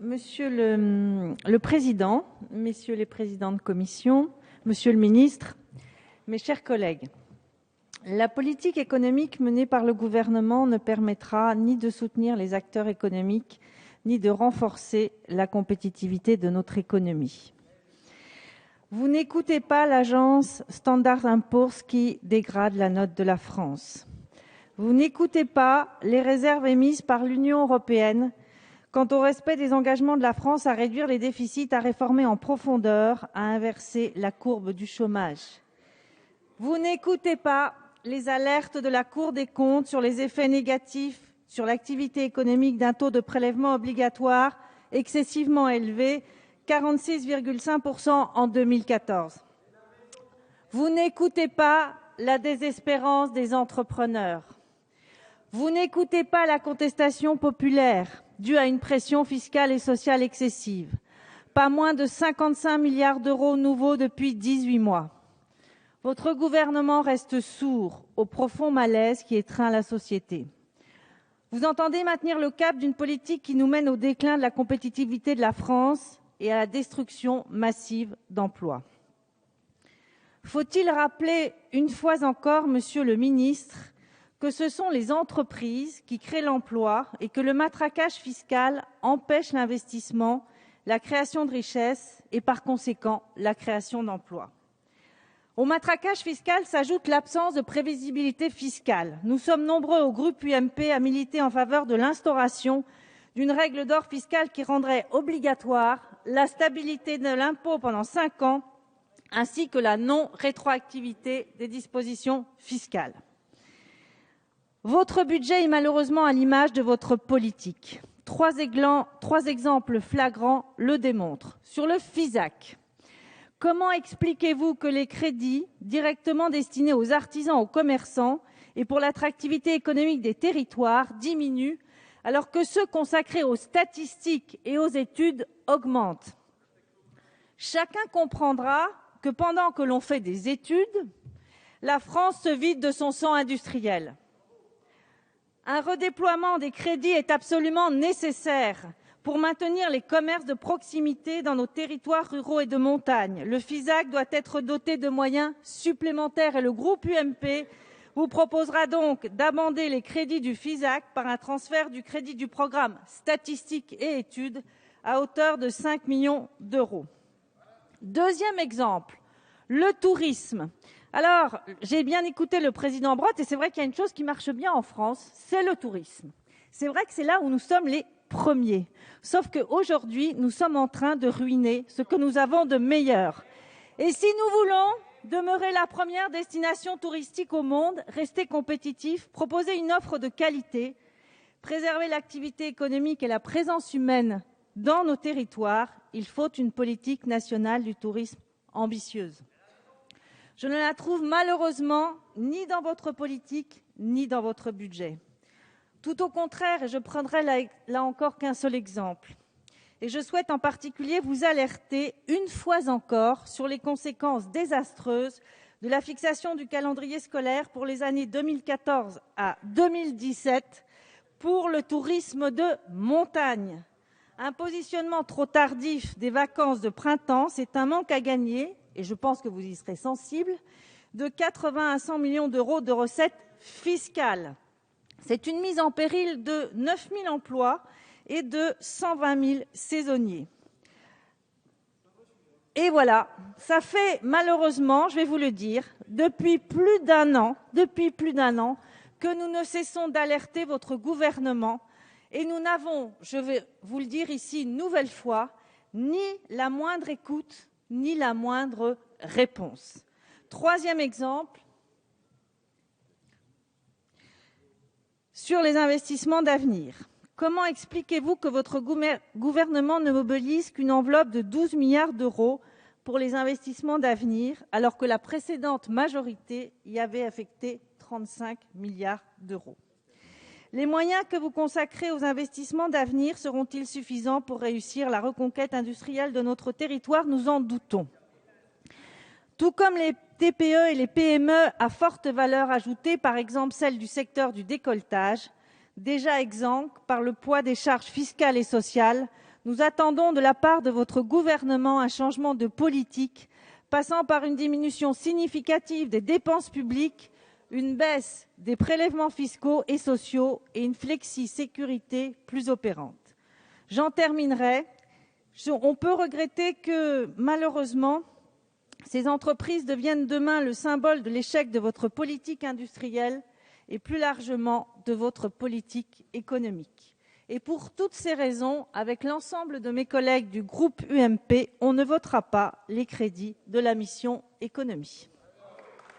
Monsieur le Président, Messieurs les présidents de commission, Monsieur le ministre, mes chers collègues, la politique économique menée par le Gouvernement ne permettra ni de soutenir les acteurs économiques, ni de renforcer la compétitivité de notre économie. Vous n'écoutez pas l'agence Standard & Poor's qui dégrade la note de la France. Vous n'écoutez pas les réserves émises par l'Union européenne quant au respect des engagements de la France à réduire les déficits, à réformer en profondeur, à inverser la courbe du chômage. Vous n'écoutez pas les alertes de la Cour des comptes sur les effets négatifs sur l'activité économique d'un taux de prélèvement obligatoire excessivement élevé, 46,5% en 2014. Vous n'écoutez pas la désespérance des entrepreneurs. Vous n'écoutez pas la contestation populaire due à une pression fiscale et sociale excessive. Pas moins de 55 milliards d'euros nouveaux depuis 18 mois. Votre gouvernement reste sourd au profond malaise qui étreint la société. Vous entendez maintenir le cap d'une politique qui nous mène au déclin de la compétitivité de la France et à la destruction massive d'emplois. Faut-il rappeler une fois encore, Monsieur le ministre, que ce sont les entreprises qui créent l'emploi et que le matraquage fiscal empêche l'investissement, la création de richesses et par conséquent la création d'emplois. Au matraquage fiscal s'ajoute l'absence de prévisibilité fiscale. Nous sommes nombreux au groupe UMP à militer en faveur de l'instauration d'une règle d'or fiscale qui rendrait obligatoire la stabilité de l'impôt pendant 5 ans ainsi que la non-rétroactivité des dispositions fiscales. Votre budget est malheureusement à l'image de votre politique. Trois exemples flagrants le démontrent. Sur le FISAC, comment expliquez-vous que les crédits directement destinés aux artisans, aux commerçants et pour l'attractivité économique des territoires diminuent alors que ceux consacrés aux statistiques et aux études augmentent? Chacun comprendra que pendant que l'on fait des études, la France se vide de son sang industriel. Un redéploiement des crédits est absolument nécessaire pour maintenir les commerces de proximité dans nos territoires ruraux et de montagne. Le FISAC doit être doté de moyens supplémentaires et le groupe UMP vous proposera donc d'amender les crédits du FISAC par un transfert du crédit du programme Statistiques et études à hauteur de 5 millions d'euros. Deuxième exemple, le tourisme. Alors, j'ai bien écouté le président Brottes et c'est vrai qu'il y a une chose qui marche bien en France, c'est le tourisme. C'est vrai que c'est là où nous sommes les premiers. Sauf qu'aujourd'hui, nous sommes en train de ruiner ce que nous avons de meilleur. Et si nous voulons demeurer la première destination touristique au monde, rester compétitifs, proposer une offre de qualité, préserver l'activité économique et la présence humaine dans nos territoires, il faut une politique nationale du tourisme ambitieuse. Je ne la trouve malheureusement ni dans votre politique, ni dans votre budget. Tout au contraire, et je prendrai là encore qu'un seul exemple. Et je souhaite en particulier vous alerter une fois encore sur les conséquences désastreuses de la fixation du calendrier scolaire pour les années 2014 à 2017 pour le tourisme de montagne. Un positionnement trop tardif des vacances de printemps, c'est un manque à gagner, et je pense que vous y serez sensible, de 80 à 100 millions d'euros de recettes fiscales. C'est une mise en péril de 9 000 emplois et de 120 000 saisonniers. Et voilà, ça fait malheureusement, je vais vous le dire, depuis plus d'un an que nous ne cessons d'alerter votre gouvernement et nous n'avons, je vais vous le dire ici une nouvelle fois, ni la moindre écoute, ni la moindre réponse. Troisième exemple, sur les investissements d'avenir. Comment expliquez-vous que votre gouvernement ne mobilise qu'une enveloppe de 12 milliards d'euros pour les investissements d'avenir, alors que la précédente majorité y avait affecté 35 milliards d'euros? Les moyens que vous consacrez aux investissements d'avenir seront-ils suffisants pour réussir la reconquête industrielle de notre territoire? Nous en doutons. Tout comme les TPE et les PME à forte valeur ajoutée, par exemple celles du secteur du décolletage, déjà exsangues par le poids des charges fiscales et sociales, Nous attendons de la part de votre gouvernement un changement de politique passant par une diminution significative des dépenses publiques, une baisse des prélèvements fiscaux et sociaux et une flexisécurité plus opérante. J'en terminerai. On peut regretter que, malheureusement, ces entreprises deviennent demain le symbole de l'échec de votre politique industrielle et plus largement de votre politique économique. Et pour toutes ces raisons, avec l'ensemble de mes collègues du groupe UMP, on ne votera pas les crédits de la mission Économie.